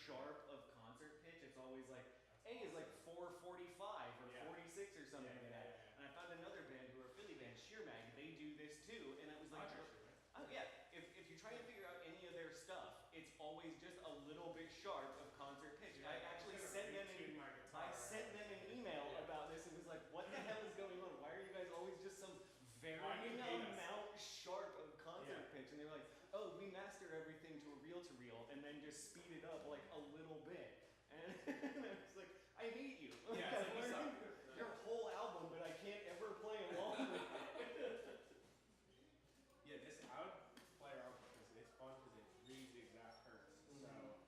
sharp of concert pitch. It's always like A is like 445 or 46 or something like that. And I found another band who are Philly band, Sheer Mag, they do this too. And I was like, oh yeah, if you try and figure out any of their stuff, it's always just a little bit sharp of concert pitch. And I actually sent them an email about this and was like, what the hell is going on? Why are you guys always just some varying amount sharp of concert pitch? And they were like, oh, we master everything to a reel-to-reel and then just speed it up like a little bit. And I was like, I hate you. Yeah, I learned your whole album, but I can't ever play along with it. Yeah, I would play around because it's fun because it reads the exact hertz. So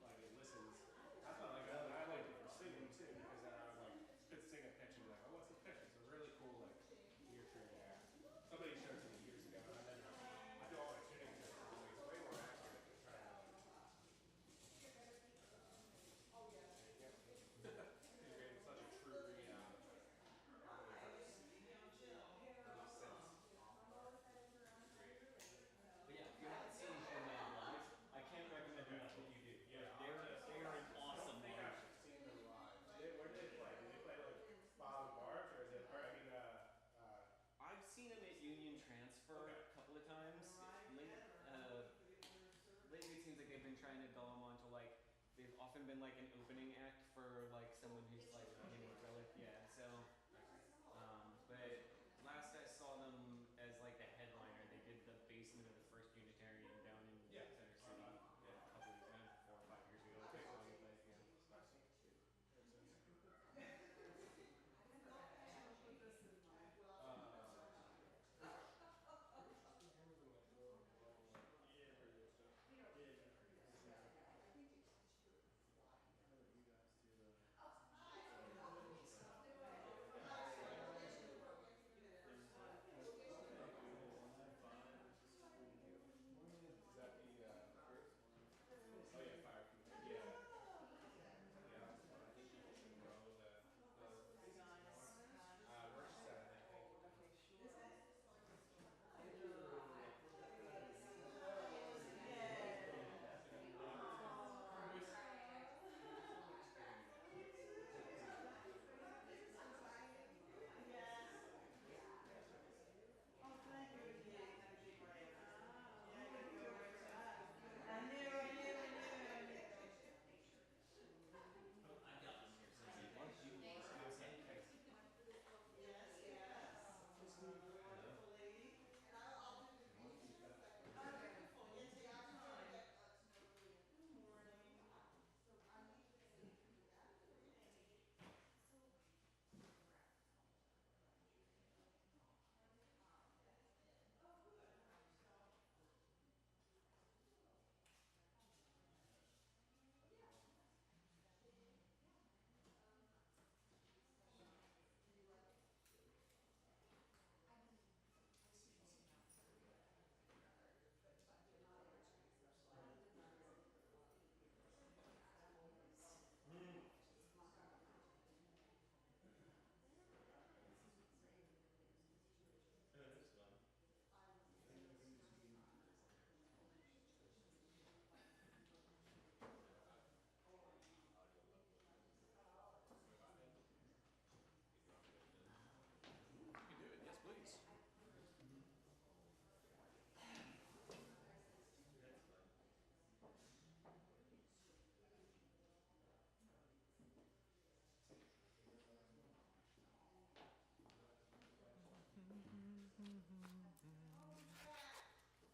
like it listens. I thought like I liked it for singing too because then I would like could sing a pitch and be like, oh, what's the pitch? It's a really cool like ear trigger. Somebody showed it to me years ago, and then I do all my tuning tests. It's way more accurate than trying to you're getting such a true read on it. But yeah, if you haven't seen Sheer live, I can't recommend enough that you do. Yeah, they are an awesome band. band. I've seen them live. Where did they play? Did they play like Bob and Barge, or is it? I've seen them at Union Transfer a couple of times. Lately, it seems like they've been trying to go them onto like. They've often been like an opening act for like someone who's like so. But last I saw them as like the headliner, they did the basement of the First Unitarian down in Center City a couple of 4 or 5 years ago.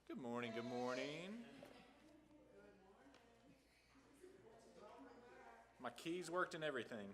Good morning, good morning. My keys worked and everything.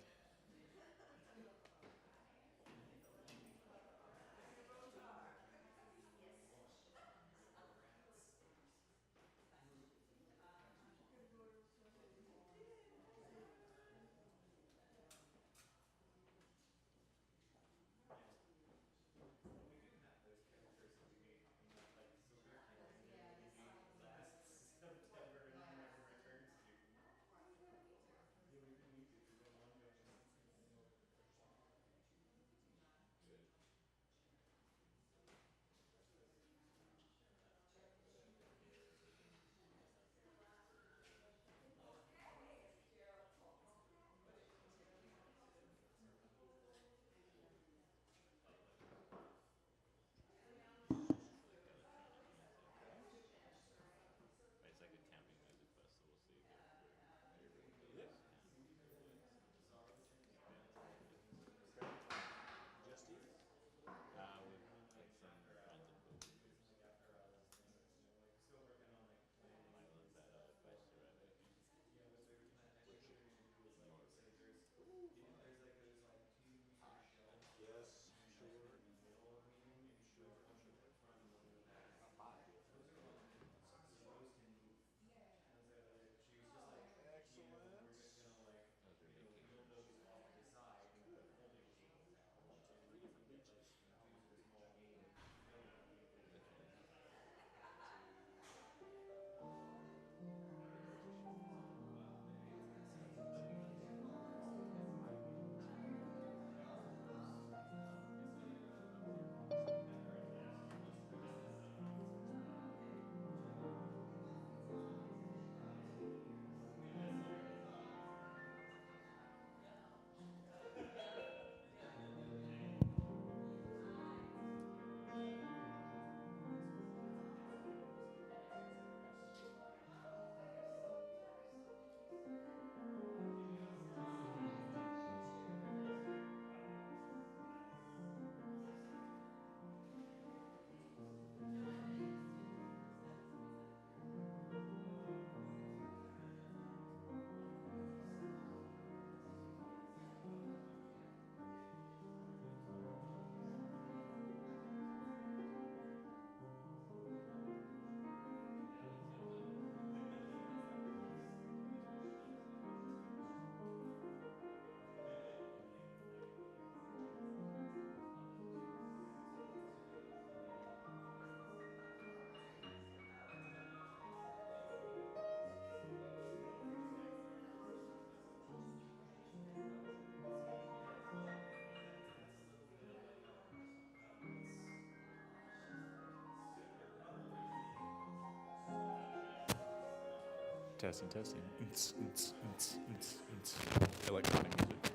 Testing, testing. Electronic music.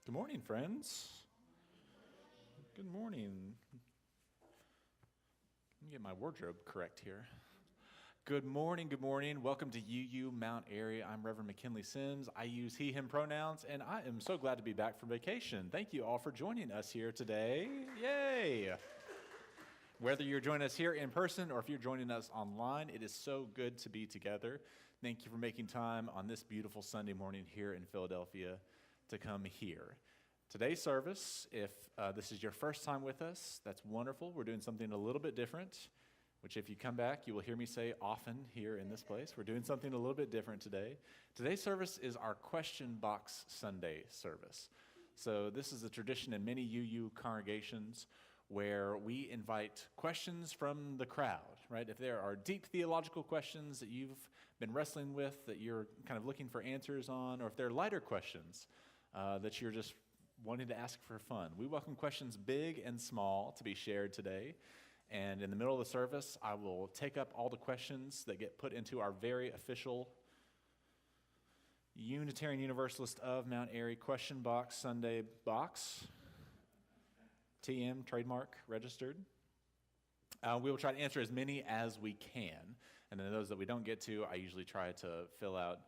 Good morning, friends. Good morning. Let me get my wardrobe correct here. Good morning, good morning. Welcome to UU Mount Airy. I'm Reverend McKinley Sims. I use he, him pronouns, and I am so glad to be back from vacation. Thank you all for joining us here today. Yay! Whether you're joining us here in person or if you're joining us online, it is so good to be together. Thank you for making time on this beautiful Sunday morning here in Philadelphia to come here. Today's service, if this is your first time with us, that's wonderful. We're doing something a little bit different, which if you come back, you will hear me say often here in this place. We're doing something a little bit different today. Today's service is our Question Box Sunday service. So this is a tradition in many UU congregations where we invite questions from the crowd, right? If there are deep theological questions that you've been wrestling with, that you're kind of looking for answers on, or if there are lighter questions that you're just wanting to ask for fun, we welcome questions big and small to be shared today. And in the middle of the service, I will take up all the questions that get put into our very official Unitarian Universalist of Mount Airy Question Box Sunday box. TM, trademark, registered. We will try to answer as many as we can. And then those that we don't get to, I usually try to fill out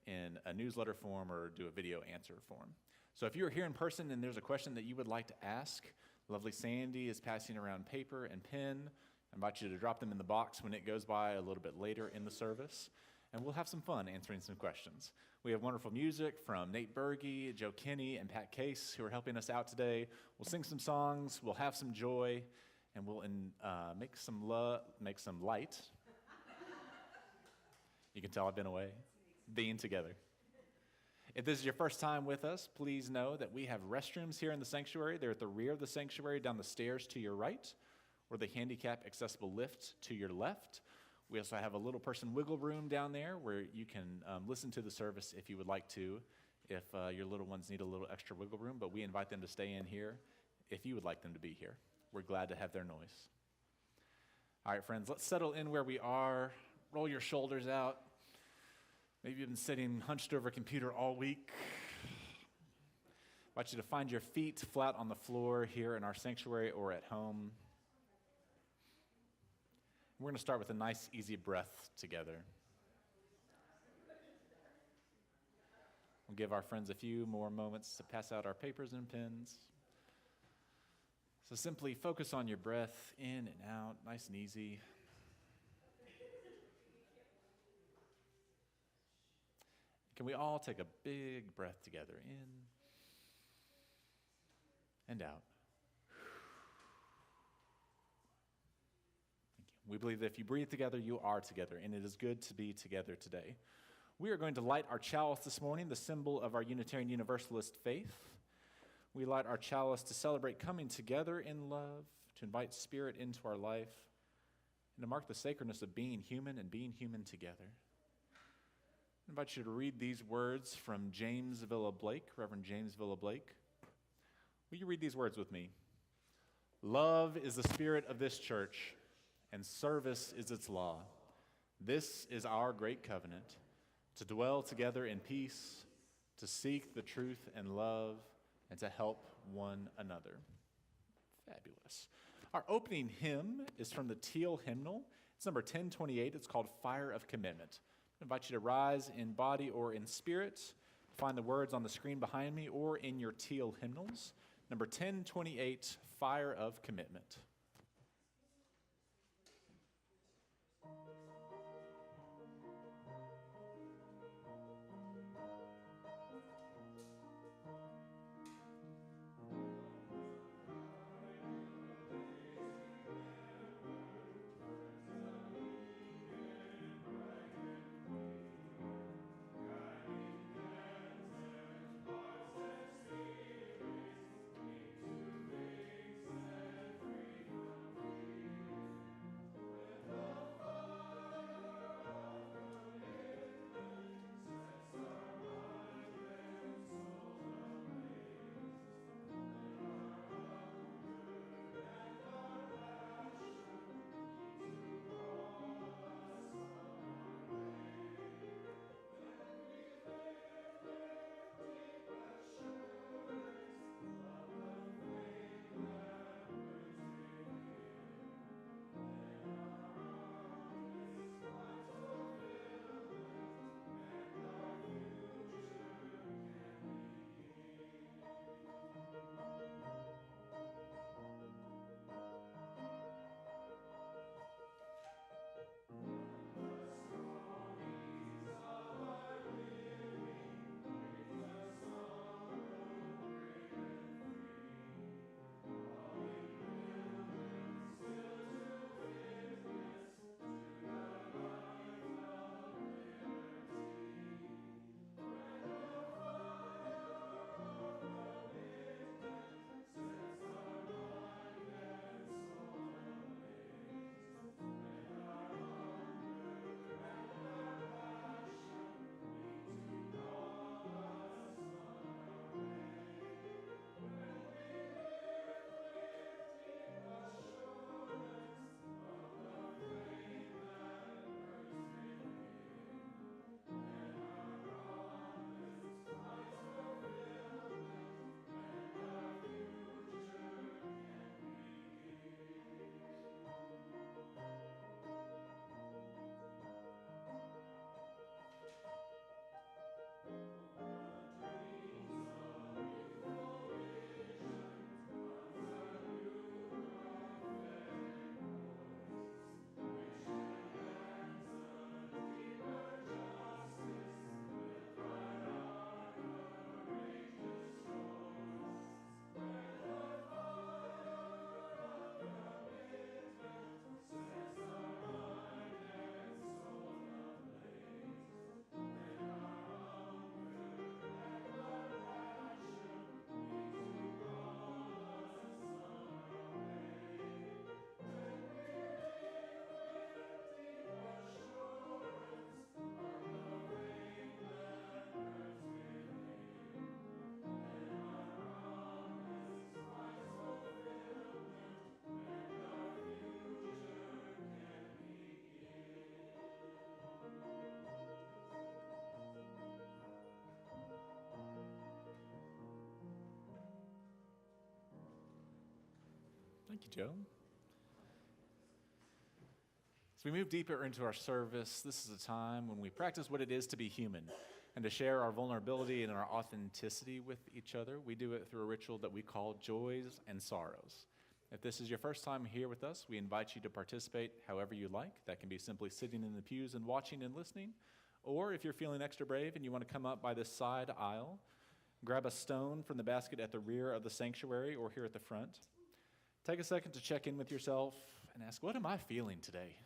in a newsletter form or do a video answer form. So if you're here in person and there's a question that you would like to ask, lovely Sandy is passing around paper and pen. I invite you to drop them in the box when it goes by a little bit later in the service. And we'll have some fun answering some questions. We have wonderful music from Nate Berge, Joe Kinney, and Pat Case, who are helping us out today. We'll sing some songs, we'll have some joy, and we'll make some light. You can tell I've been away, being together. If this is your first time with us, please know that we have restrooms here in the sanctuary. They're at the rear of the sanctuary, down the stairs to your right, or the handicap accessible lift to your left. We also have a little person wiggle room down there where you can listen to the service if you would like to, if your little ones need a little extra wiggle room, but we invite them to stay in here if you would like them to be here. We're glad to have their noise. All right, friends, let's settle in where we are. Roll your shoulders out. Maybe you've been sitting hunched over a computer all week. I want you to find your feet flat on the floor here in our sanctuary or at home. We're going to start with a nice, easy breath together. We'll give our friends a few more moments to pass out our papers and pens. So simply focus on your breath in and out, nice and easy. Can we all take a big breath together in and out? We believe that if you breathe together, you are together, and it is good to be together today. We are going to light our chalice this morning, the symbol of our Unitarian Universalist faith. We light our chalice to celebrate coming together in love, to invite Spirit into our life, and to mark the sacredness of being human and being human together. I invite you to read these words from James Villa Blake, Reverend James Villa Blake. Will you read these words with me? Love is the spirit of this church, and service is its law. This is our great covenant, to dwell together in peace, to seek the truth and love, and to help one another. Fabulous. Our opening hymn is from the Teal hymnal. It's number 1028. It's called Fire of Commitment. I invite you to rise in body or in spirit. Find the words on the screen behind me or in your Teal hymnals. Number 1028, Fire of Commitment. Thank you, Joe. As we move deeper into our service, this is a time when we practice what it is to be human and to share our vulnerability and our authenticity with each other. We do it through a ritual that we call joys and sorrows. If this is your first time here with us, we invite you to participate however you like. That can be simply sitting in the pews and watching and listening. Or if you're feeling extra brave and you want to come up by this side aisle, grab a stone from the basket at the rear of the sanctuary or here at the front. Take a second to check in with yourself and ask, what am I feeling today?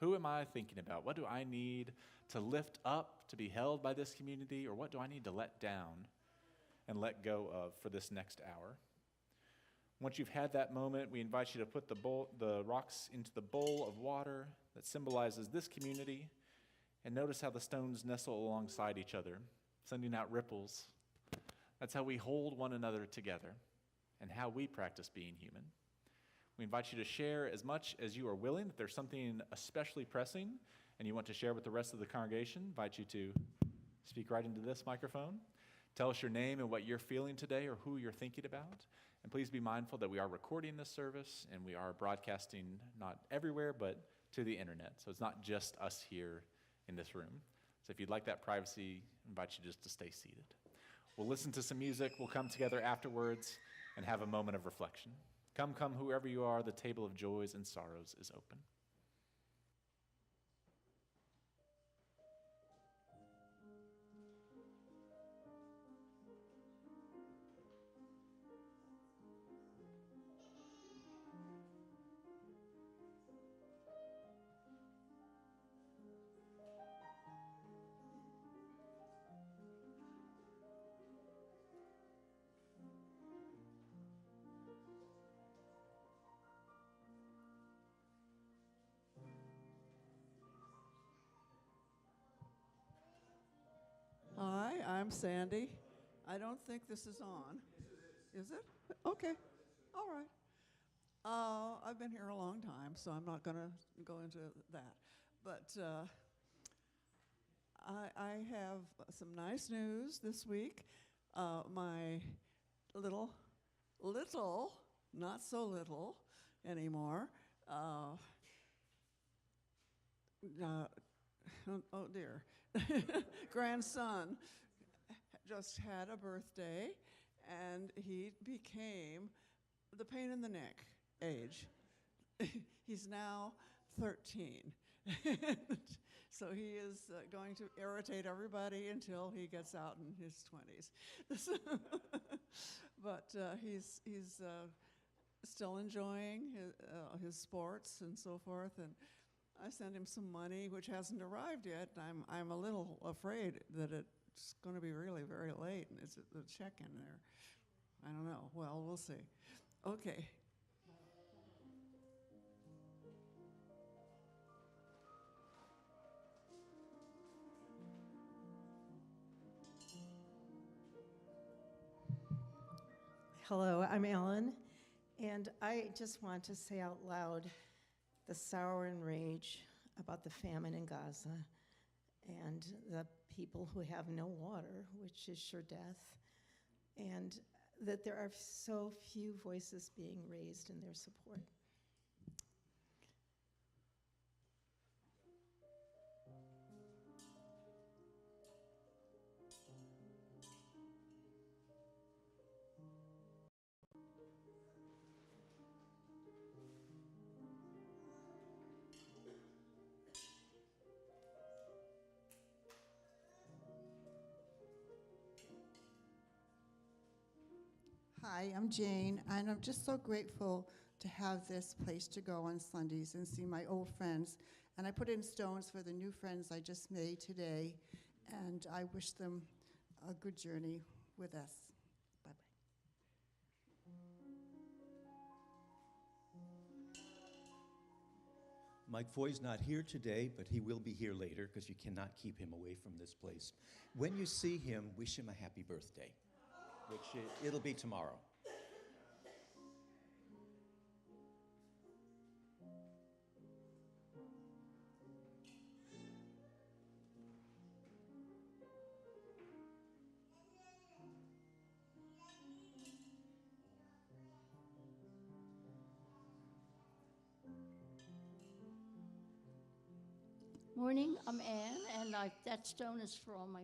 Who am I thinking about? What do I need to lift up, to be held by this community, or what do I need to let down and let go of for this next hour? Once you've had that moment, we invite you to put the rocks into the bowl of water that symbolizes this community, and notice how the stones nestle alongside each other, sending out ripples. That's how we hold one another together and how we practice being human. We invite you to share as much as you are willing. If there's something especially pressing and you want to share with the rest of the congregation, invite you to speak right into this microphone. Tell us your name and what you're feeling today or who you're thinking about. And please be mindful that we are recording this service and we are broadcasting not everywhere, but to the internet. So it's not just us here in this room. So if you'd like that privacy, I invite you just to stay seated. We'll listen to some music. We'll come together afterwards and have a moment of reflection. Come, whoever you are, the table of joys and sorrows is open. Hi, I'm Sandy. I don't think this is on. Is it? Okay. All right. I've been here a long time, so I'm not going to go into that. But I have some nice news this week. My little, not so little anymore, oh dear, grandson just had a birthday, and he became the pain in the neck age. He's now 13. So he is going to irritate everybody until he gets out in his 20s. But he's still enjoying his sports and so forth, and I sent him some money, which hasn't arrived yet. I'm a little afraid that it's going to be really very late, and it's a check in there. I don't know. Well, we'll see. Okay. Hello, I'm Ellen, and I just want to say out loud the sorrow and rage about the famine in Gaza and the people who have no water, which is sure death, and that there are so few voices being raised in their support. Hi, I'm Jane, and I'm just so grateful to have this place to go on Sundays and see my old friends. And I put in stones for the new friends I just made today, and I wish them a good journey with us. Bye-bye. Mike Foy's not here today, but he will be here later because you cannot keep him away from this place. When you see him, wish him a happy birthday, which it'll be tomorrow. Morning, I'm Ann, and that stone is for all my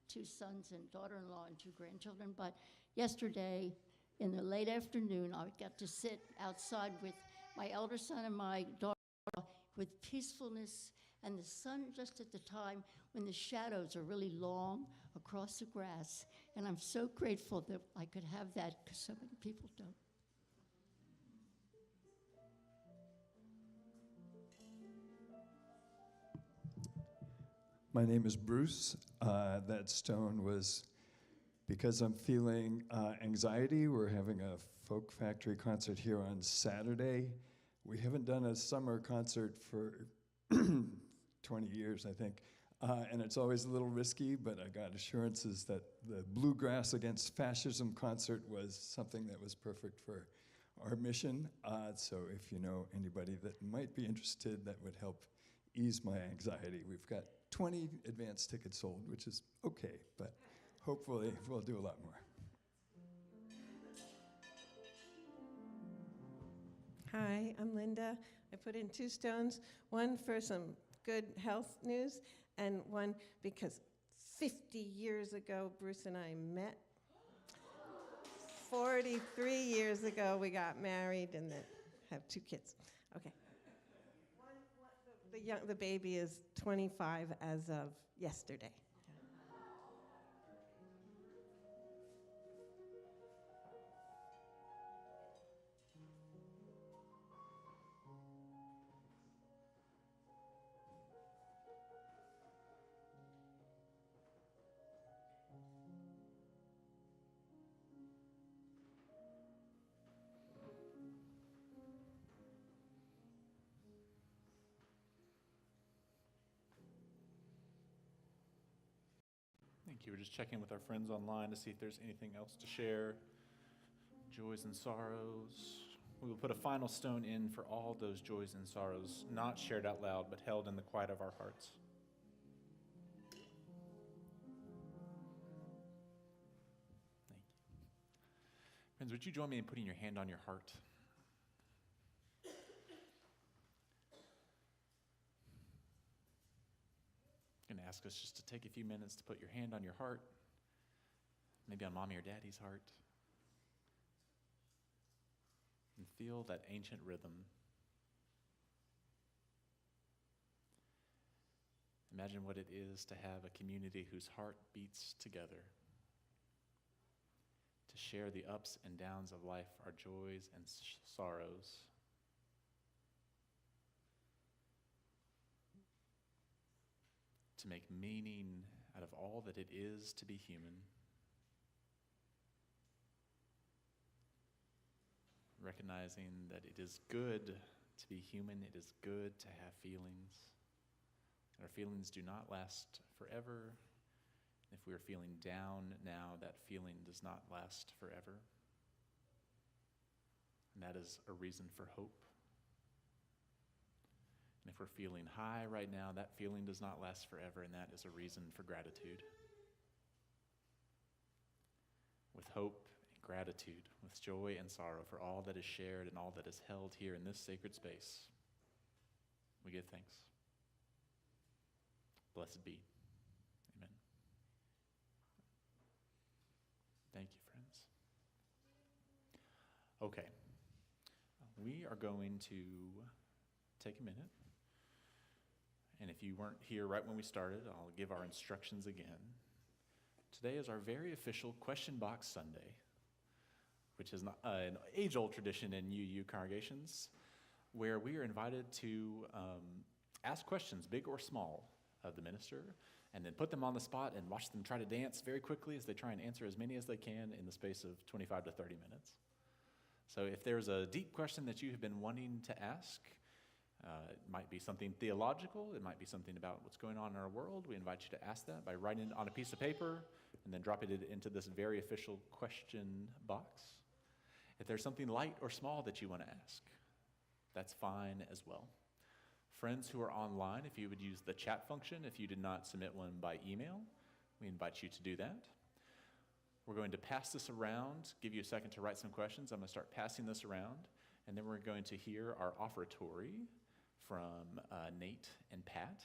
two sons and daughter-in-law and two grandchildren. But yesterday, in the late afternoon, I got to sit outside with my elder son and my daughter with peacefulness, and the sun just at the time when the shadows are really long across the grass. And I'm so grateful that I could have that because so many people don't. My name is Bruce. That stone was because I'm feeling anxiety. We're having a folk factory concert here on Saturday. We haven't done a summer concert for 20 years, I think. And it's always a little risky, but I got assurances that the Bluegrass Against Fascism concert was something that was perfect for our mission. So if you know anybody that might be interested, that would help ease my anxiety. We've got 20 advance tickets sold, which is okay, but hopefully we'll do a lot more. Hi, I'm Linda. I put in 2 stones, one for some good health news, and one because 50 years ago, Bruce and I met. 43 years ago, we got married and then have 2 kids. Okay. The baby is 25 as of yesterday. Thank you. We're just checking with our friends online to see if there's anything else to share. Joys and sorrows. We will put a final stone in for all those joys and sorrows, not shared out loud, but held in the quiet of our hearts. Thank you. Friends, would you join me in putting your hand on your heart? I'm going to ask us just to take a few minutes to put your hand on your heart, maybe on mommy or daddy's heart, and feel that ancient rhythm. Imagine what it is to have a community whose heart beats together, to share the ups and downs of life, our joys and sorrows. To make meaning out of all that it is to be human. Recognizing that it is good to be human, it is good to have feelings. Our feelings do not last forever. If we are feeling down now, that feeling does not last forever. And that is a reason for hope. And if we're feeling high right now, that feeling does not last forever, and that is a reason for gratitude. With hope and gratitude, with joy and sorrow for all that is shared and all that is held here in this sacred space, we give thanks. Blessed be. Amen. Thank you, friends. Okay. We are going to take a minute. And if you weren't here right when we started, I'll give our instructions again. Today is our very official Question Box Sunday, which is an age-old tradition in UU congregations, where we are invited to ask questions, big or small, of the minister, and then put them on the spot and watch them try to dance very quickly as they try and answer as many as they can in the space of 25 to 30 minutes. So if there's a deep question that you have been wanting to ask, it might be something theological, it might be something about what's going on in our world, we invite you to ask that by writing it on a piece of paper and then dropping it into this very official question box. If there's something light or small that you want to ask, that's fine as well. Friends who are online, if you would use the chat function, if you did not submit one by email, we invite you to do that. We're going to pass this around, give you a second to write some questions. I'm going to start passing this around, and then we're going to hear our offertory from Nate and Pat.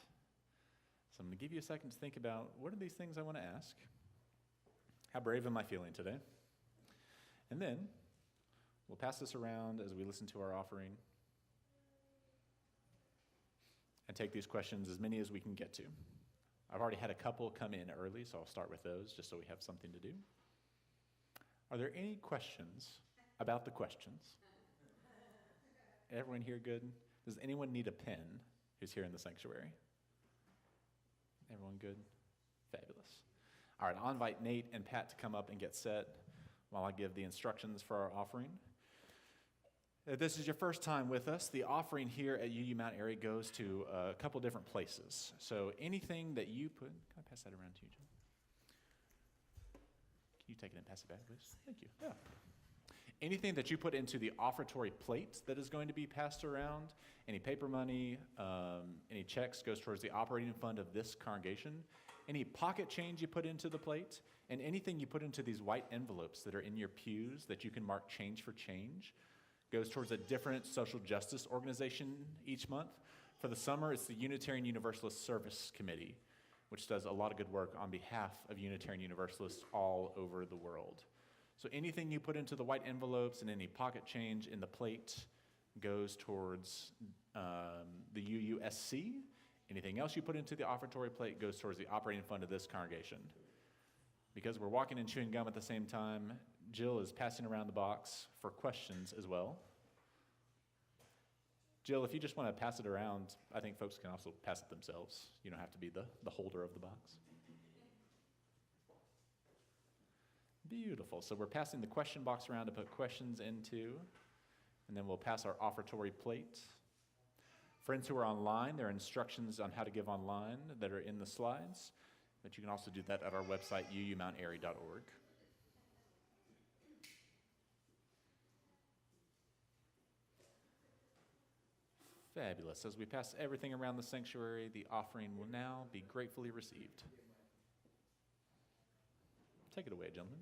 So I'm going to give you a second to think about, what are these things I want to ask? How brave am I feeling today? And then we'll pass this around as we listen to our offering and take these questions, as many as we can get to. I've already had a couple come in early, so I'll start with those just so we have something to do. Are there any questions about the questions? Everyone here good? Does anyone need a pen who's here in the sanctuary? Everyone good? Fabulous. All right, I'll invite Nate and Pat to come up and get set while I give the instructions for our offering. If this is your first time with us, the offering here at UU Mount Airy goes to a couple different places. So anything that you put, can I pass that around to you, Jim? Can you take it and pass it back, please? Thank you. Yeah. Anything that you put into the offertory plate that is going to be passed around, any paper money, any checks goes towards the operating fund of this congregation. Any pocket change you put into the plate, and anything you put into these white envelopes that are in your pews that you can mark change for change, goes towards a different social justice organization each month. For the summer, it's the Unitarian Universalist Service Committee, which does a lot of good work on behalf of Unitarian Universalists all over the world. So anything you put into the white envelopes and any pocket change in the plate goes towards the UUSC. Anything else you put into the offertory plate goes towards the operating fund of this congregation. Because we're walking and chewing gum at the same time, Jill is passing around the box for questions as well. Jill, if you just want to pass it around, I think folks can also pass it themselves. You don't have to be the holder of the box. Beautiful. So we're passing the question box around to put questions into, and then we'll pass our offertory plate. Friends who are online, there are instructions on how to give online that are in the slides, but you can also do that at our website, uumountairey.org. Fabulous. As we pass everything around the sanctuary, the offering will now be gratefully received. Take it away, gentlemen.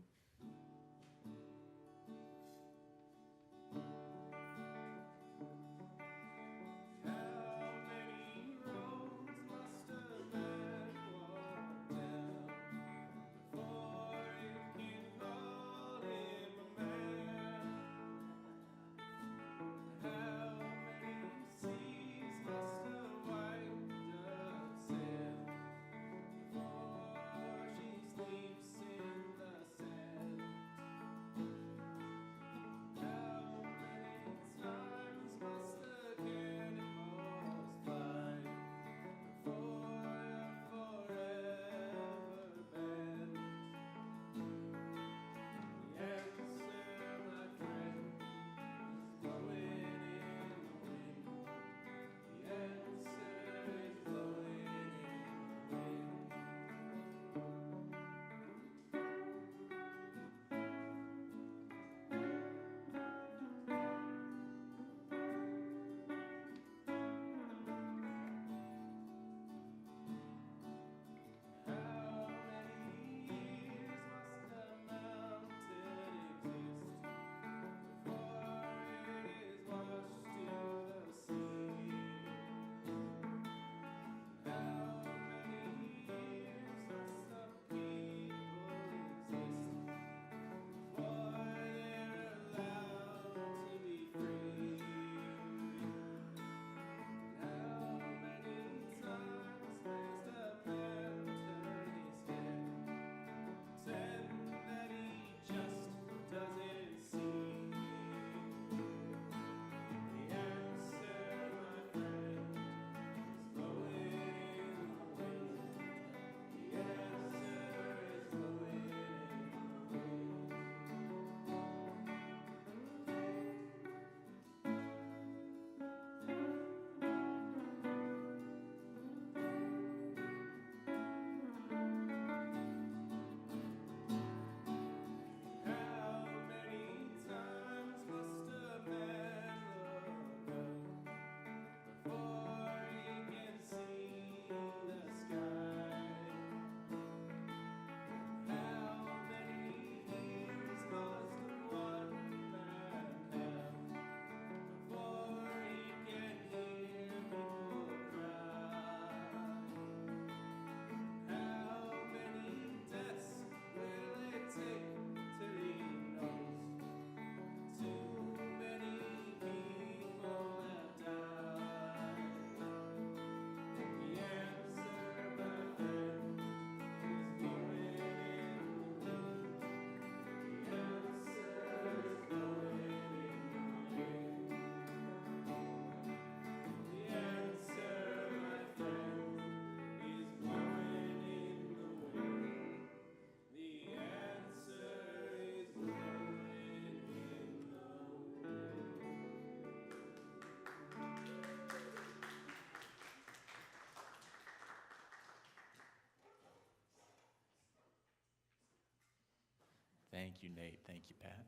Thank you, Nate. Thank you, Pat.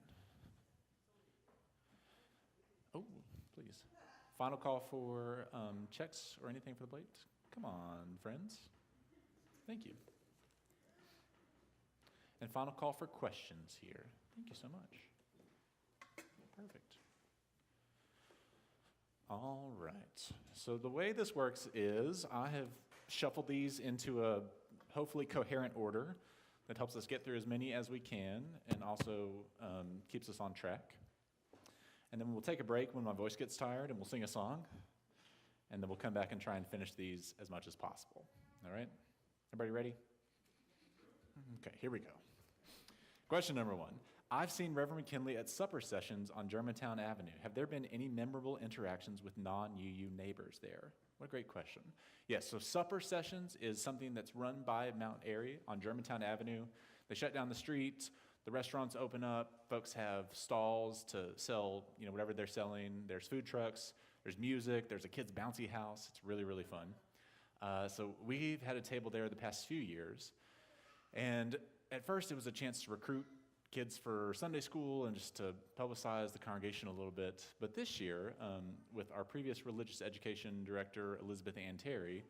Oh, please. Final call for checks or anything for the plate. Come on, friends. Thank you. And final call for questions here. Thank you so much. Perfect. All right. So the way this works is I have shuffled these into a hopefully coherent order that helps us get through as many as we can and also keeps us on track. And then we'll take a break when my voice gets tired and we'll sing a song. And then we'll come back and try and finish these as much as possible. All right? Everybody ready? Okay, here we go. Question number 1. I've seen Reverend McKinley at supper sessions on Germantown Avenue. Have there been any memorable interactions with non-UU neighbors there? What a great question. Yes, so supper sessions is something that's run by Mount Airy on Germantown Avenue. They shut down the street, the restaurants open up, folks have stalls to sell, whatever they're selling. There's food trucks, there's music, there's a kids' bouncy house. It's really, really fun. So we've had a table there the past few years. And at first it was a chance to recruit kids for Sunday school and just to publicize the congregation a little bit. But this year, with our previous religious education director, Elizabeth Ann Terry,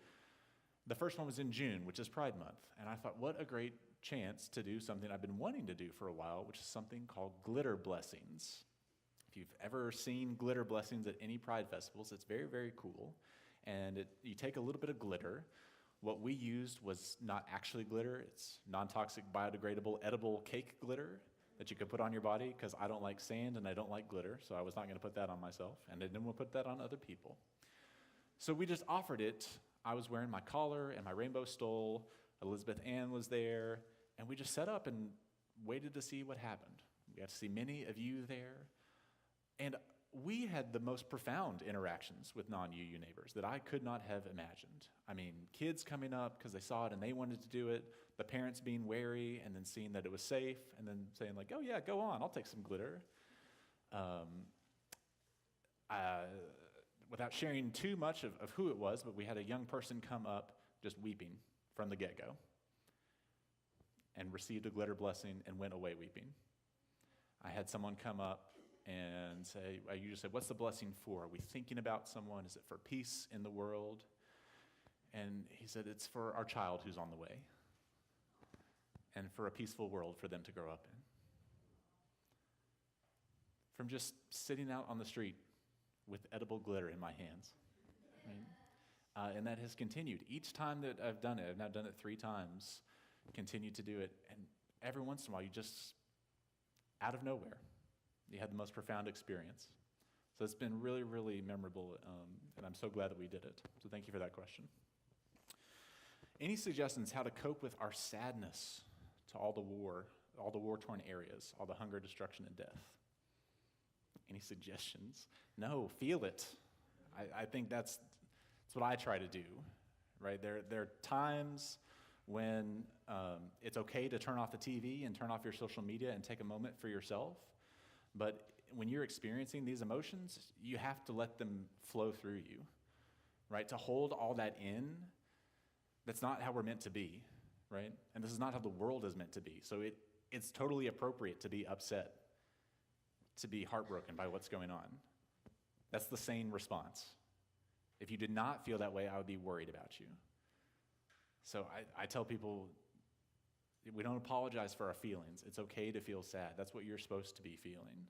the first one was in June, which is Pride Month. And I thought, what a great chance to do something I've been wanting to do for a while, which is something called glitter blessings. If you've ever seen glitter blessings at any Pride festivals, it's very, very cool. And you take a little bit of glitter. What we used was not actually glitter. It's non-toxic, biodegradable, edible cake glitter that you could put on your body because I don't like sand and I don't like glitter, so I was not going to put that on myself, and I didn't want to put that on other people. So we just offered it. I was wearing my collar and my rainbow stole. Elizabeth Ann was there, and we just set up and waited to see what happened. We got to see many of you there, and we had the most profound interactions with non-UU neighbors that I could not have imagined. I mean, kids coming up because they saw it and they wanted to do it, the parents being wary and then seeing that it was safe and then saying like, oh yeah, go on, I'll take some glitter. Without sharing too much of who it was, but we had a young person come up just weeping from the get-go and received a glitter blessing and went away weeping. I had someone come up and say, you just said, what's the blessing for? Are we thinking about someone? Is it for peace in the world? And he said, it's for our child who's on the way and for a peaceful world for them to grow up in. From just sitting out on the street with edible glitter in my hands. Right? And that has continued. Each time that I've done it, I've now done it 3 times, continued to do it, and every once in a while you just, out of nowhere, you had the most profound experience. So it's been really, really memorable, and I'm so glad that we did it. So thank you for that question. Any suggestions how to cope with our sadness to all the war-torn areas, all the hunger, destruction, and death? Any suggestions? No, feel it. I think that's what I try to do, right? There are times when it's okay to turn off the TV and turn off your social media and take a moment for yourself. But when you're experiencing these emotions, you have to let them flow through you, right? To hold all that in, that's not how we're meant to be, right? And this is not how the world is meant to be. So it's totally appropriate to be upset, to be heartbroken by what's going on. That's the sane response. If you did not feel that way, I would be worried about you. So I tell people, we don't apologize for our feelings. It's okay to feel sad. That's what you're supposed to be feeling.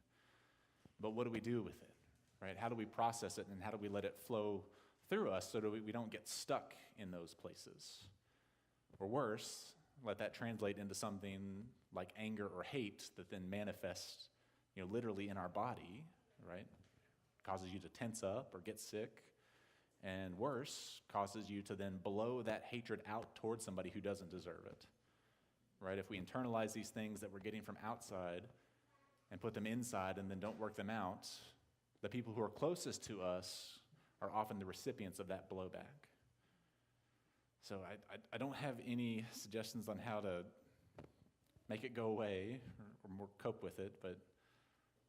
But what do we do with it, right? How do we process it, and how do we let it flow through us so that we don't get stuck in those places? Or worse, let that translate into something like anger or hate that then manifests, literally in our body, right? Causes you to tense up or get sick. And worse, causes you to then blow that hatred out towards somebody who doesn't deserve it. Right? If we internalize these things that we're getting from outside and put them inside and then don't work them out, the people who are closest to us are often the recipients of that blowback. So I don't have any suggestions on how to make it go away or more cope with it, but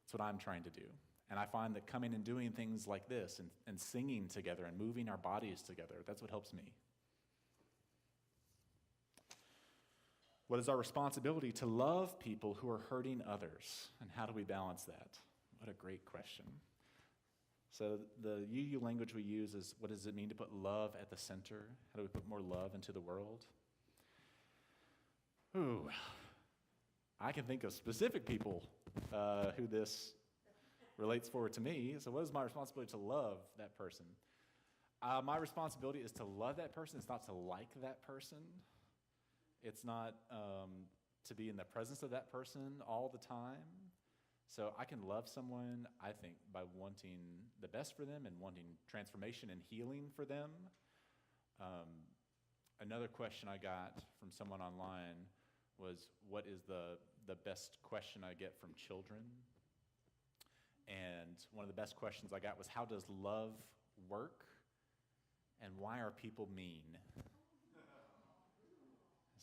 it's what I'm trying to do. And I find that coming and doing things like this and singing together and moving our bodies together, that's what helps me. What is our responsibility to love people who are hurting others? And how do we balance that? What a great question. So the UU language we use is, what does it mean to put love at the center? How do we put more love into the world? Ooh, I can think of specific people who this relates forward to me. So what is my responsibility to love that person? My responsibility is to love that person. It's not to like that person. It's not to be in the presence of that person all the time. So I can love someone, I think, by wanting the best for them and wanting transformation and healing for them. Another question I got from someone online was, what is the best question I get from children? And one of the best questions I got was, how does love work? And why are people mean? I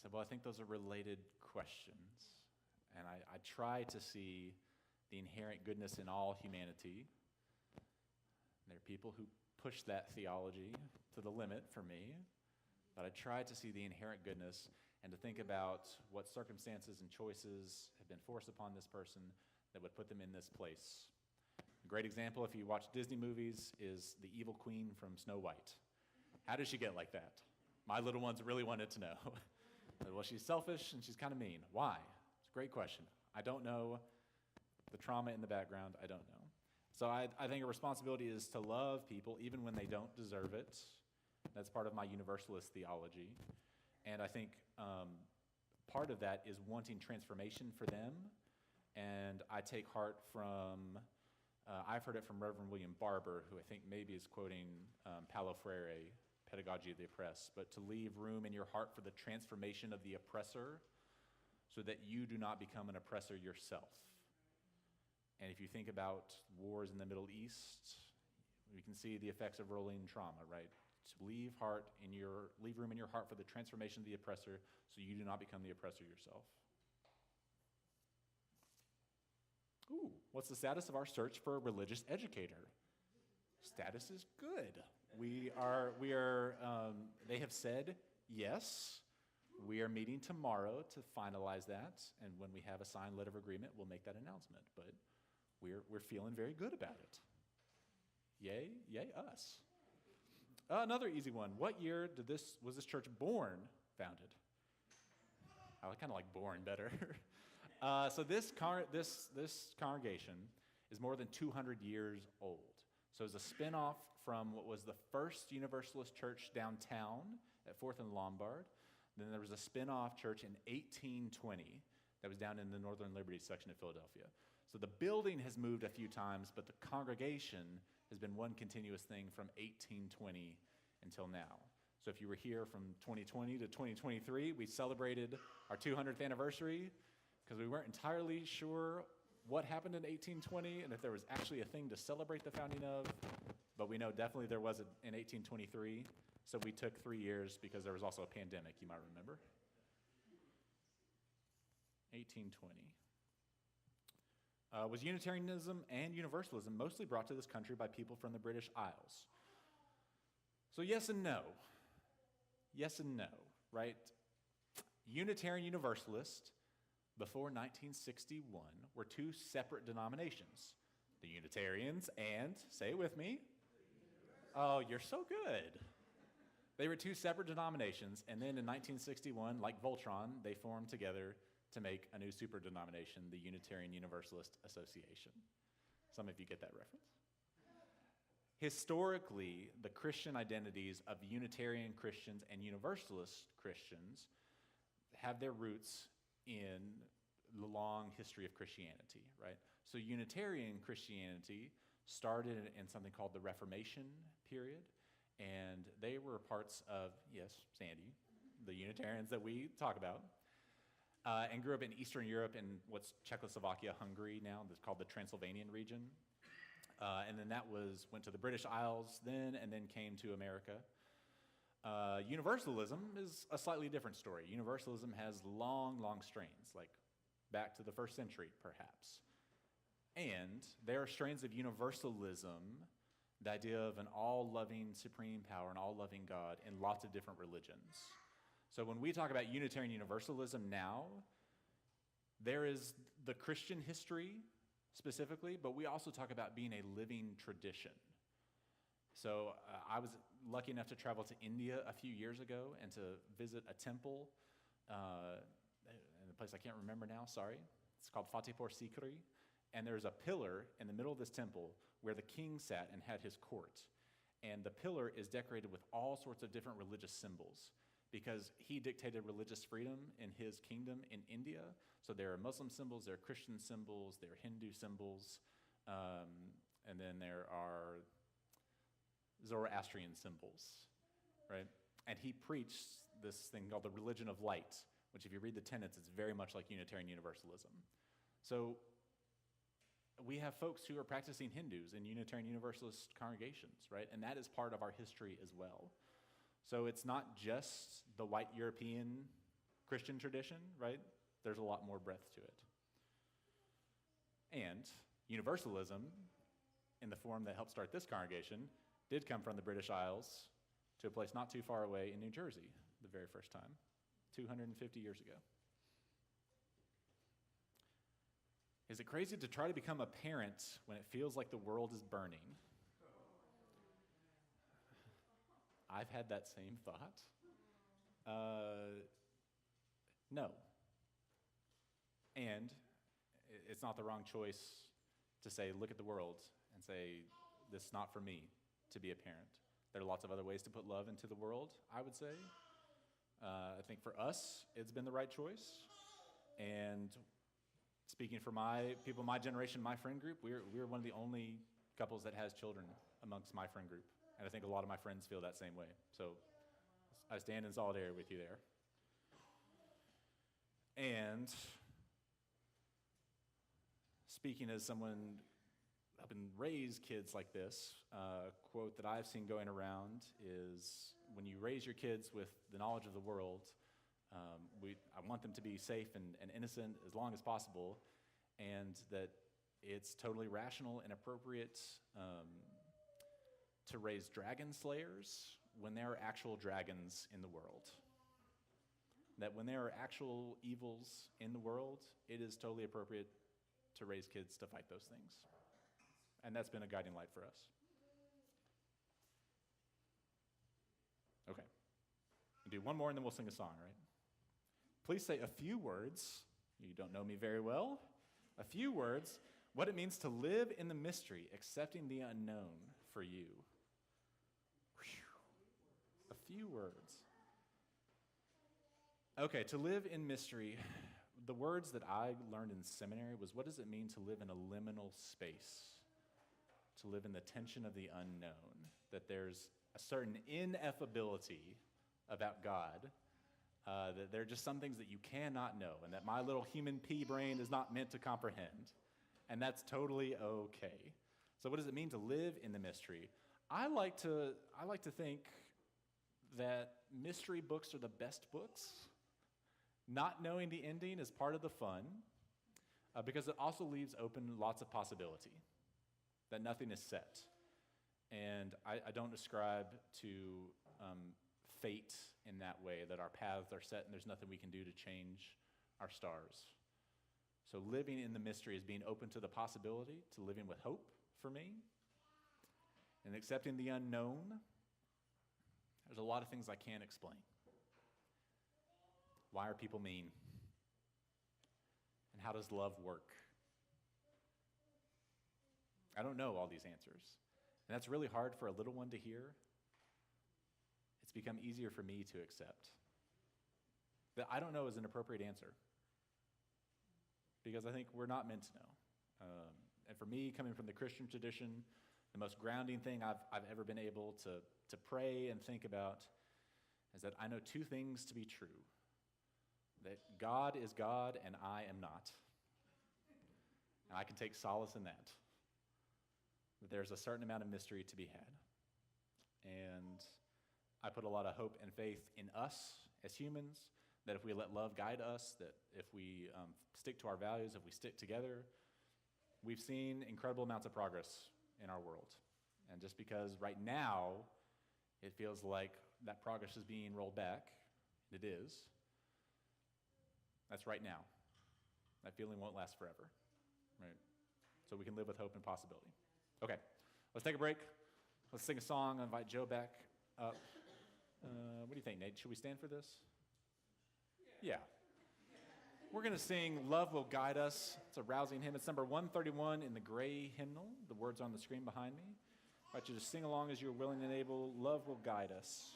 said, well, I think those are related questions. And I try to see the inherent goodness in all humanity. There are people who push that theology to the limit for me, but I try to see the inherent goodness and to think about what circumstances and choices have been forced upon this person that would put them in this place. A great example, if you watch Disney movies, is the evil queen from Snow White. How did she get like that? My little ones really wanted to know. Well, she's selfish and she's kind of mean. Why? It's a great question. I don't know the trauma in the background. I don't know. So I think a responsibility is to love people even when they don't deserve it. That's part of my universalist theology. And I think part of that is wanting transformation for them. And I take heart from, I've heard it from Reverend William Barber, who I think maybe is quoting Paulo Freire, Pedagogy of the Oppressed, but to leave room in your heart for the transformation of the oppressor so that you do not become an oppressor yourself. And if you think about wars in the Middle East, we can see the effects of rolling trauma, right? To leave room in your heart for the transformation of the oppressor so you do not become the oppressor yourself. Ooh, what's the status of our search for a religious educator? Status is good. They have said yes. We are meeting tomorrow to finalize that, and when we have a signed letter of agreement, we'll make that announcement. But we're feeling very good about it. Yay us. Another easy one. What year was this church founded? I kind of like born better. So this congregation is more than 200 years old. So it's a spin-off from what was the first Universalist church downtown at 4th and Lombard. Then there was a spin-off church in 1820 that was down in the Northern Liberty section of Philadelphia. So the building has moved a few times, but the congregation has been one continuous thing from 1820 until now. So if you were here from 2020 to 2023, we celebrated our 200th anniversary because we weren't entirely sure what happened in 1820 and if there was actually a thing to celebrate the founding of, but we know definitely there was in 1823. So we took 3 years because there was also a pandemic, you might remember. 1820. Was Unitarianism and Universalism mostly brought to this country by people from the British Isles? So yes and no. Yes and no, right? Unitarian Universalist before 1961 were two separate denominations. The Unitarians and, say it with me, oh, you're so good. They were two separate denominations, and then in 1961, like Voltron, they formed together to make a new super denomination, the Unitarian Universalist Association. Some of you get that reference. Historically, the Christian identities of Unitarian Christians and Universalist Christians have their roots in the long history of Christianity, right? So Unitarian Christianity started in something called the Reformation period, and they were parts of, yes, Sandy, the Unitarians that we talk about, and grew up in Eastern Europe in what's Czechoslovakia, Hungary now. It's called the Transylvanian region. And then that went to the British Isles then, and then came to America. Universalism is a slightly different story. Universalism has long, long strains, like back to the 1st century, perhaps. And there are strains of universalism, the idea of an all-loving supreme power, an all-loving God, in lots of different religions. So when we talk about Unitarian Universalism now, there is the Christian history specifically, but we also talk about being a living tradition. So I was lucky enough to travel to India a few years ago and to visit a temple in a place I can't remember now, sorry. It's called Fatehpur Sikri. And there's a pillar in the middle of this temple where the king sat and had his court. And the pillar is decorated with all sorts of different religious symbols because he dictated religious freedom in his kingdom in India. So there are Muslim symbols, there are Christian symbols, there are Hindu symbols, and then there are Zoroastrian symbols, right? And he preached this thing called the religion of light, which if you read the tenets, it's very much like Unitarian Universalism. So we have folks who are practicing Hindus in Unitarian Universalist congregations, right? And that is part of our history as well. So it's not just the white European Christian tradition, right? There's a lot more breadth to it. And Universalism, in the form that helped start this congregation, did come from the British Isles to a place not too far away in New Jersey the very first time, 250 years ago. Is it crazy to try to become a parent when it feels like the world is burning? I've had that same thought. No. And it's not the wrong choice to say, look at the world and say, this is not for me to be a parent. There are lots of other ways to put love into the world, I would say. I think for us, it's been the right choice. And speaking for my people, my generation, my friend group, we're one of the only couples that has children amongst my friend group. And I think a lot of my friends feel that same way. So I stand in solidarity with you there. And speaking as someone helping raise kids like this, a quote that I've seen going around is, when you raise your kids with the knowledge of the world, I want them to be safe and innocent as long as possible, and that it's totally rational and appropriate to raise dragon slayers when there are actual dragons in the world. That when there are actual evils in the world, it is totally appropriate to raise kids to fight those things. And that's been a guiding light for us. Okay. We'll do one more and then we'll sing a song, right? Please say a few words. You don't know me very well. A few words. What it means to live in the mystery, accepting the unknown for you. Whew. A few words. Okay, to live in mystery, the words that I learned in seminary was, what does it mean to live in a liminal space? To live in the tension of the unknown, that there's a certain ineffability about God, that there are just some things that you cannot know, and that my little human pea brain is not meant to comprehend, and that's totally okay. So what does it mean to live in the mystery? I like to think that mystery books are the best books. Not knowing the ending is part of the fun, because it also leaves open lots of possibility, that nothing is set. And I don't ascribe to fate in that way, that our paths are set and there's nothing we can do to change our stars. So living in the mystery is being open to the possibility, to living with hope for me, and accepting the unknown. There's a lot of things I can't explain. Why are people mean? And how does love work? I don't know all these answers. And that's really hard for a little one to hear. It's become easier for me to accept. That I don't know is an appropriate answer, because I think we're not meant to know. And for me, coming from the Christian tradition, the most grounding thing I've ever been able to pray and think about is that I know two things to be true. That God is God and I am not. And I can take solace in that. That there's a certain amount of mystery to be had. And I put a lot of hope and faith in us as humans, that if we let love guide us, that if we stick to our values, if we stick together, we've seen incredible amounts of progress in our world. And just because right now it feels like that progress is being rolled back, And it is. That's right now. That feeling won't last forever, right? So we can live with hope and possibility. Okay, let's take a break. Let's sing a song. I'll invite Joe back up. What do you think, Nate? Should we stand for this? Yeah. We're going to sing Love Will Guide Us. It's a rousing hymn. It's number 131 in the gray hymnal. The words on the screen behind me. I invite you to sing along as you're willing and able. Love will guide us.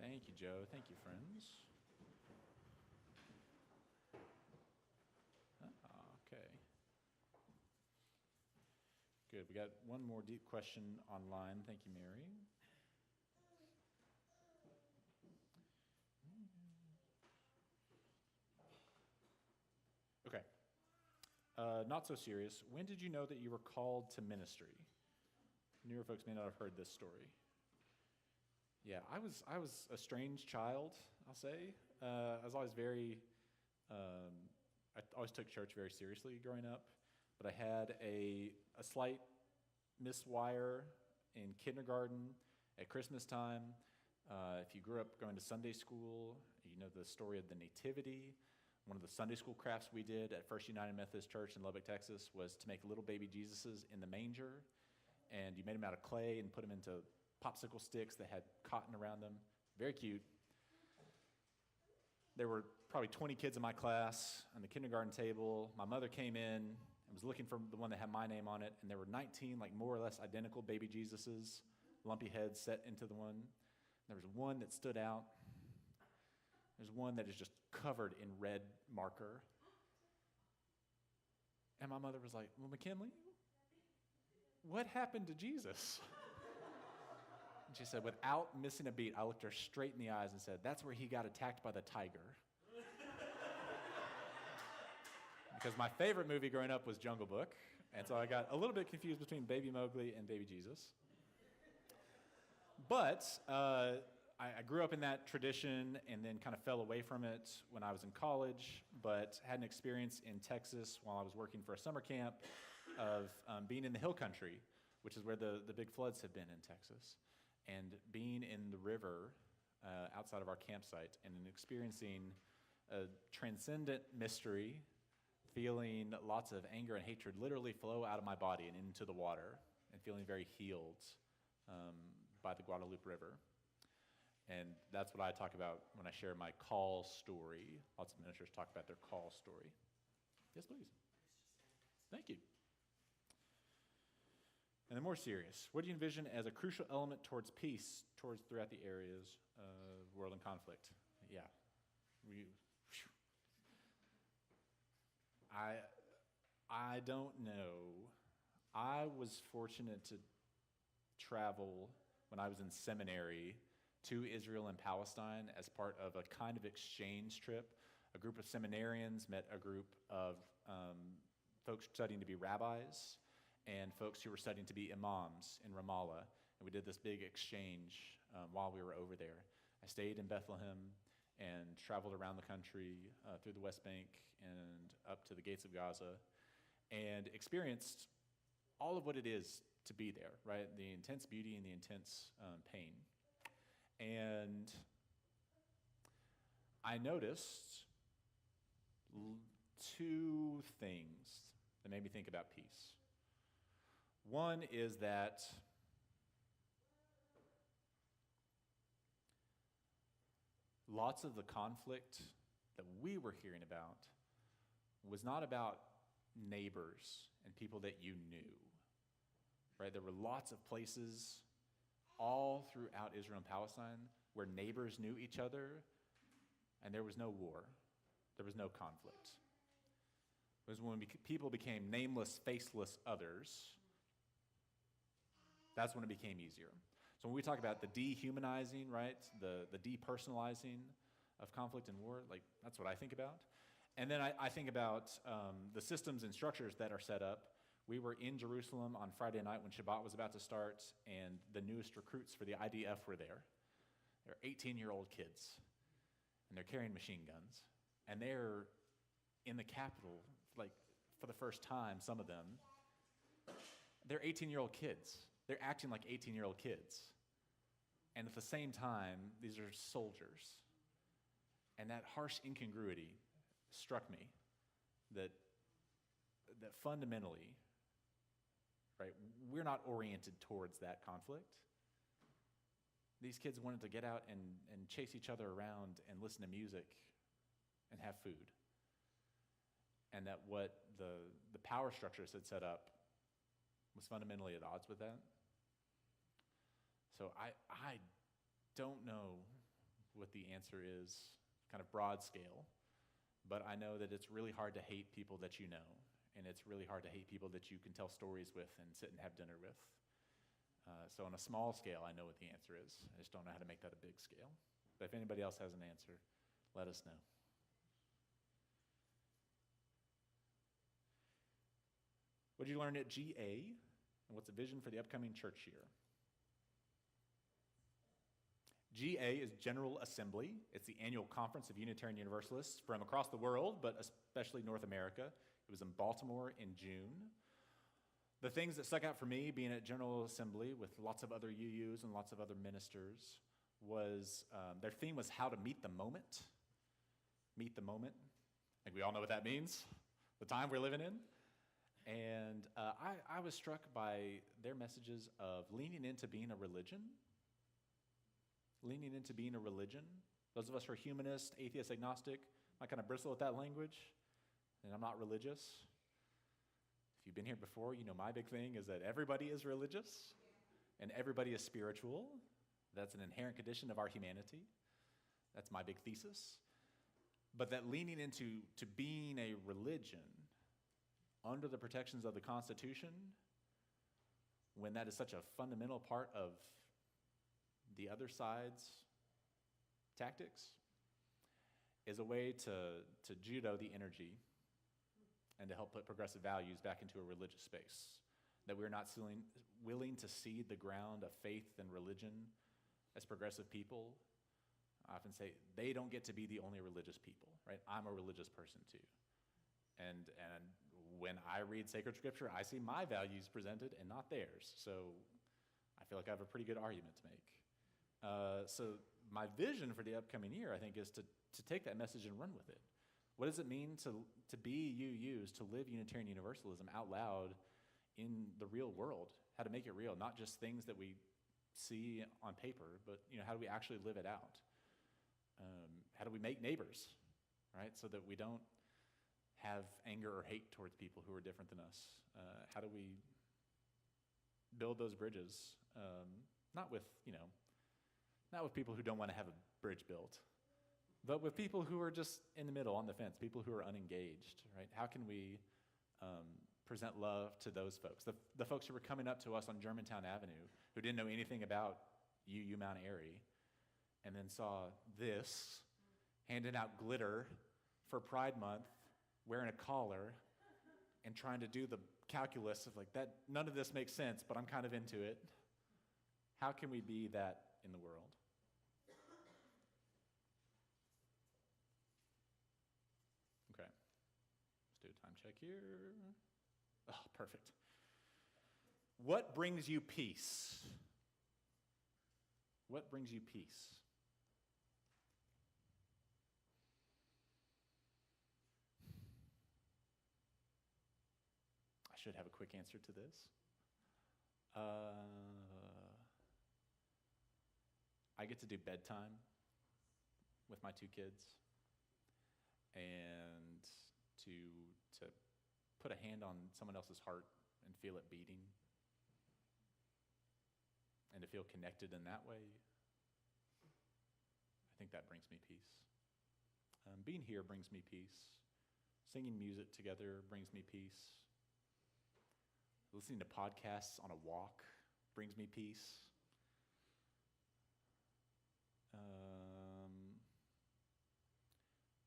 Thank you, Joe. Thank you, friends. Okay. Good. We got one more deep question online. Thank you, Mary. Okay. Not so serious. When did you know that you were called to ministry? Newer folks may not have heard this story. Yeah, I was a strange child, I'll say. I was always I always took church very seriously growing up, but I had a slight miswire in kindergarten at Christmas time. If you grew up going to Sunday school, you know the story of the Nativity. One of the Sunday school crafts we did at First United Methodist Church in Lubbock, Texas, was to make little baby Jesuses in the manger, and you made them out of clay and put them into popsicle sticks that had cotton around them. Very cute. There were probably 20 kids in my class on the kindergarten table. My mother came in and was looking for the one that had my name on it, and there were 19 like more or less identical baby Jesuses, lumpy heads set into the one. There was one that stood out. There's one that is just covered in red marker. And my mother was like, "Well, McKinley, what happened to Jesus?" And she said, without missing a beat, I looked her straight in the eyes and said, "That's where he got attacked by the tiger." Because my favorite movie growing up was Jungle Book, and so I got a little bit confused between Baby Mowgli and Baby Jesus. But I grew up in that tradition and then kind of fell away from it when I was in college, but had an experience in Texas while I was working for a summer camp of being in the hill country, which is where the big floods have been in Texas, and being in the river outside of our campsite and experiencing a transcendent mystery, feeling lots of anger and hatred literally flow out of my body and into the water, and feeling very healed by the Guadalupe River. And that's what I talk about when I share my call story. Lots of ministers talk about their call story. Yes, please. Thank you. And then more serious, what do you envision as a crucial element towards peace throughout the areas of world and conflict? Yeah. I don't know. I was fortunate to travel when I was in seminary to Israel and Palestine as part of a kind of exchange trip. A group of seminarians met a group of folks studying to be rabbis and folks who were studying to be imams in Ramallah. And we did this big exchange while we were over there. I stayed in Bethlehem and traveled around the country through the West Bank and up to the gates of Gaza and experienced all of what it is to be there, right? The intense beauty and the intense pain. And I noticed two things that made me think about peace. One is that lots of the conflict that we were hearing about was not about neighbors and people that you knew, right? There were lots of places all throughout Israel and Palestine where neighbors knew each other and there was no war. There was no conflict. It was when people became nameless, faceless others, that's when it became easier. So when we talk about the dehumanizing, right, the depersonalizing of conflict and war, like that's what I think about. And then I think about the systems and structures that are set up. We were in Jerusalem on Friday night when Shabbat was about to start, and the newest recruits for the IDF were there. They're 18-year-old kids, and they're carrying machine guns. And they're in the Capitol, like, for the first time, some of them. They're 18-year-old kids. They're acting like 18-year-old kids. And at the same time, these are soldiers. And that harsh incongruity struck me, that fundamentally, right, we're not oriented towards that conflict. These kids wanted to get out and chase each other around and listen to music and have food. And that what the power structures had set up was fundamentally at odds with that. So I don't know what the answer is, kind of broad scale, but I know that it's really hard to hate people that you know, and it's really hard to hate people that you can tell stories with and sit and have dinner with. So on a small scale, I know what the answer is. I just don't know how to make that a big scale. But if anybody else has an answer, let us know. What did you learn at GA, and what's the vision for the upcoming church year? GA is General Assembly. It's the annual conference of Unitarian Universalists from across the world, but especially North America. It was in Baltimore in June. The things that stuck out for me being at General Assembly with lots of other UUs and lots of other ministers was their theme was how to meet the moment. Meet the moment. I think we all know what that means, the time we're living in. And I was struck by their messages of leaning into being a religion. Leaning into being a religion. Those of us who are humanist, atheist, agnostic, might kind of bristle at that language. And I'm not religious. If you've been here before, you know my big thing is that everybody is religious and everybody is spiritual. That's an inherent condition of our humanity. That's my big thesis. But that leaning into being a religion under the protections of the Constitution, when that is such a fundamental part of the other side's tactics, is a way to judo the energy and to help put progressive values back into a religious space. That we're not willing to cede the ground of faith and religion as progressive people. I often say, they don't get to be the only religious people, right? I'm a religious person too. And when I read sacred scripture, I see my values presented and not theirs. So I feel like I have a pretty good argument to make. So my vision for the upcoming year, I think, is to take that message and run with it. What does it mean to be UUs, to live Unitarian Universalism out loud in the real world? How to make it real, not just things that we see on paper, but how do we actually live it out? How do we make neighbors, right? So that we don't have anger or hate towards people who are different than us. How do we build those bridges? Not with people who don't want to have a bridge built, but with people who are just in the middle, on the fence, people who are unengaged, right? How can we present love to those folks? The folks who were coming up to us on Germantown Avenue, who didn't know anything about UU Mount Airy, and then saw this, handing out glitter for Pride Month, wearing a collar, and trying to do the calculus of like that, none of this makes sense, but I'm kind of into it. How can we be that in the world? Okay, let's do a time check here. Oh, perfect. What brings you peace? What brings you peace? I should have a quick answer to this. I get to do bedtime with my 2 kids, and to put a hand on someone else's heart and feel it beating, and to feel connected in that way. I think that brings me peace. Being here brings me peace. Singing music together brings me peace. Listening to podcasts on a walk brings me peace.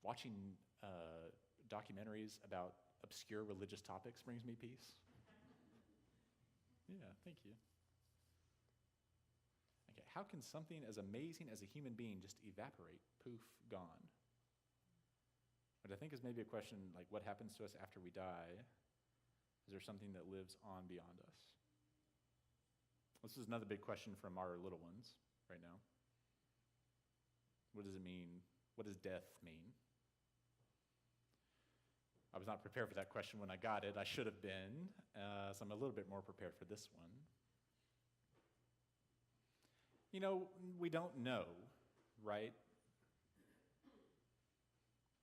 Watching documentaries about obscure religious topics brings me peace. Yeah, thank you. Okay, how can something as amazing as a human being just evaporate, poof, gone? What I think is maybe a question like, what happens to us after we die? Is there something that lives on beyond us? This is another big question from our little ones right now. What does it mean? What does death mean? I was not prepared for that question when I got it. I should have been, so I'm a little bit more prepared for this one. You know, we don't know, right?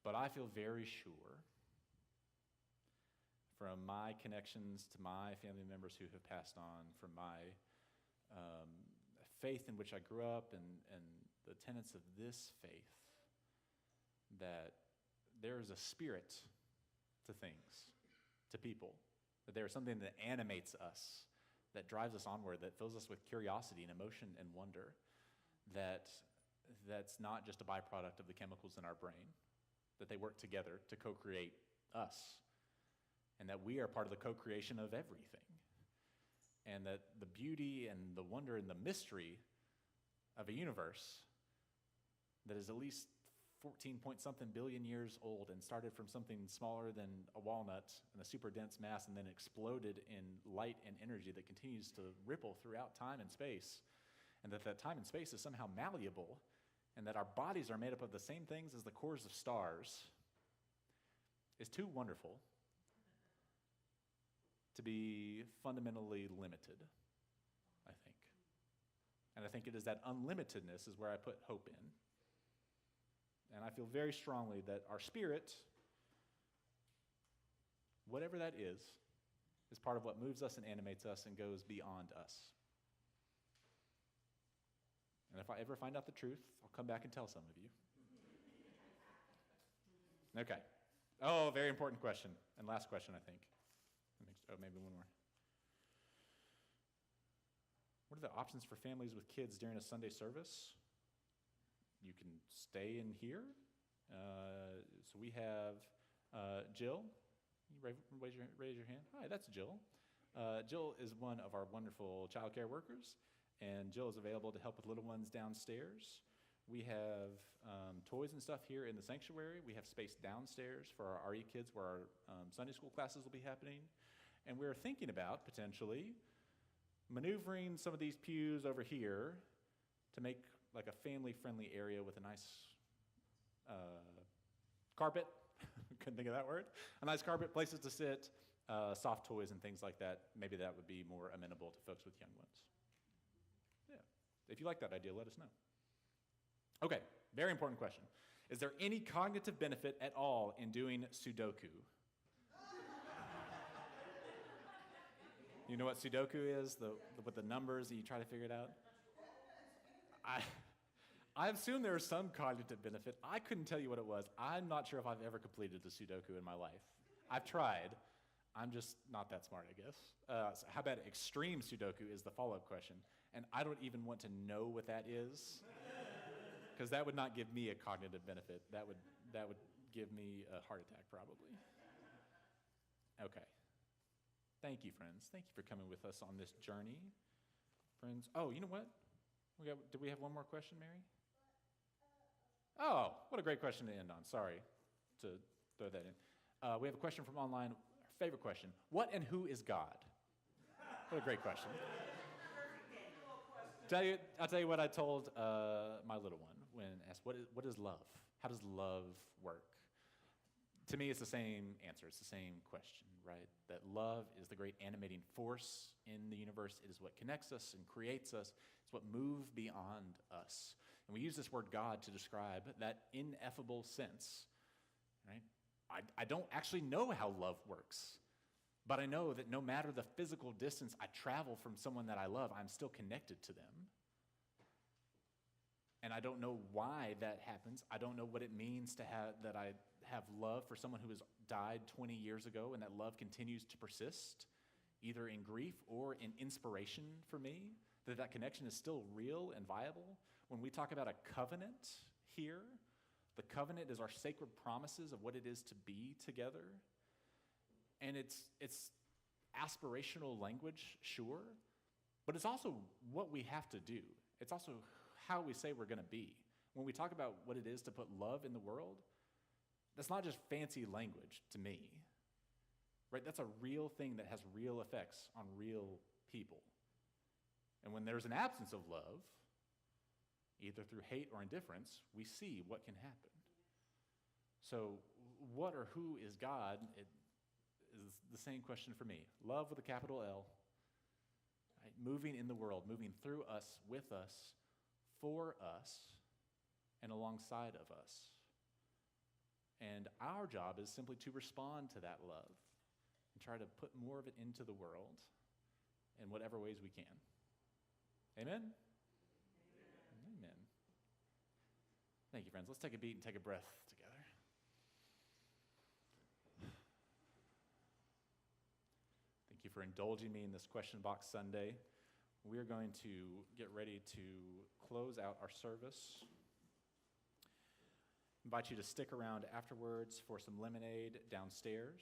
But I feel very sure from my connections to my family members who have passed on, from my faith in which I grew up and the tenets of this faith, that there is a spirit to things, to people, that there is something that animates us, that drives us onward, that fills us with curiosity and emotion and wonder, that's not just a byproduct of the chemicals in our brain, that they work together to co-create us, and that we are part of the co-creation of everything, and that the beauty and the wonder and the mystery of a universe that is at least 14-point-something billion years old and started from something smaller than a walnut and a super dense mass and then exploded in light and energy that continues to ripple throughout time and space, and that time and space is somehow malleable, and that our bodies are made up of the same things as the cores of stars, is too wonderful to be fundamentally limited, I think. And I think it is that unlimitedness is where I put hope in. And I feel very strongly that our spirit, whatever that is part of what moves us and animates us and goes beyond us. And if I ever find out the truth, I'll come back and tell some of you. Okay. Oh, very important question. And last question, I think. Oh, maybe one more. What are the options for families with kids during a Sunday service? You can stay in here. So we have Jill. Raise your hand. Hi, that's Jill. Jill is one of our wonderful child care workers, and Jill is available to help with little ones downstairs. We have toys and stuff here in the sanctuary. We have space downstairs for our RE kids where our Sunday school classes will be happening. And we're thinking about, potentially, maneuvering some of these pews over here to make like a family-friendly area with a nice carpet. Couldn't think of that word. A nice carpet, places to sit, soft toys and things like that. Maybe that would be more amenable to folks with young ones. Yeah. If you like that idea, let us know. Okay, very important question. Is there any cognitive benefit at all in doing Sudoku? You know what Sudoku is? With the numbers that you try to figure it out? I assume there is some cognitive benefit. I couldn't tell you what it was. I'm not sure if I've ever completed a Sudoku in my life. I've tried. I'm just not that smart, I guess. So how about extreme Sudoku is the follow-up question. And I don't even want to know what that is. Because that would not give me a cognitive benefit. That would give me a heart attack, probably. Okay. Thank you, friends. Thank you for coming with us on this journey. Friends, oh, you know what? Did we have one more question, Mary? Oh, what a great question to end on. Sorry to throw that in. We have a question from online. Our favorite question. What and who is God? What a great question. I'll tell you what I told my little one when asked, what is love? How does love work? To me, it's the same answer. It's the same question, right? That love is the great animating force in the universe. It is what connects us and creates us. It's what moves beyond us. And we use this word God to describe that ineffable sense, right? I don't actually know how love works, but I know that no matter the physical distance I travel from someone that I love, I'm still connected to them. And I don't know why that happens. I don't know what it means to I have love for someone who has died 20 years ago, and that love continues to persist, either in grief or in inspiration for me, that connection is still real and viable. When we talk about a covenant here, the covenant is our sacred promises of what it is to be together. And it's aspirational language, sure, but it's also what we have to do. It's also how we say we're going to be. When we talk about what it is to put love in the world, that's not just fancy language to me, right? That's a real thing that has real effects on real people. And when there's an absence of love, either through hate or indifference, we see what can happen. So what or who is God? It is the same question for me. Love with a capital L, right? Moving in the world, moving through us, with us, for us, and alongside of us. And our job is simply to respond to that love and try to put more of it into the world in whatever ways we can. Amen? Amen. Thank you, friends. Let's take a beat and take a breath together. Thank you for indulging me in this question box Sunday. We're going to get ready to close out our service. Invite you to stick around afterwards for some lemonade downstairs.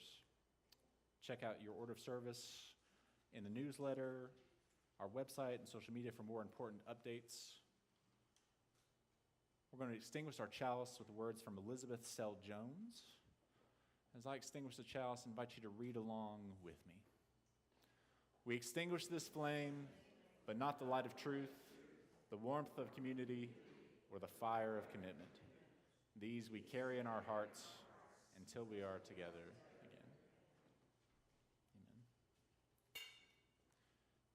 Check out your order of service in the newsletter, our website, and social media for more important updates. We're going to extinguish our chalice with the words from Elizabeth Sell Jones. As I extinguish the chalice, I invite you to read along with me. We extinguish this flame, but not the light of truth, the warmth of community, or the fire of commitment. These we carry in our hearts until we are together again. Amen.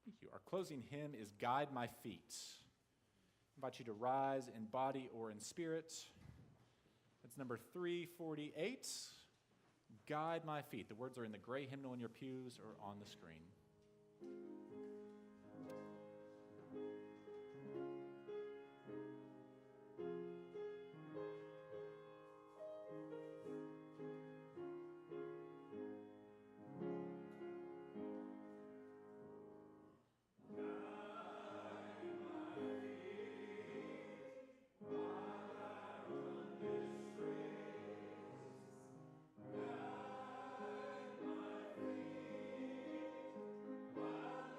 Thank you. Our closing hymn is Guide My Feet. I invite you to rise in body or in spirit. That's number 348. Guide My Feet. The words are in the gray hymnal in your pews or on the screen. Wow.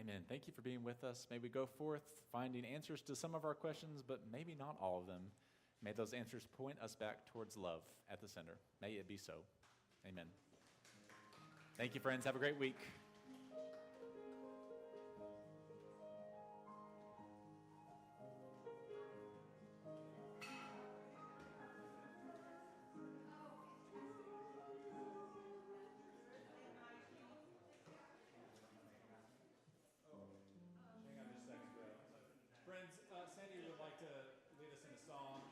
Amen. Thank you for being with us. May we go forth finding answers to some of our questions, but maybe not all of them. May those answers point us back towards love at the center. May it be so. Amen. Thank you, friends. Have a great week. Hang on just a second, Bill. Friends, Sandy would like to lead us in a song.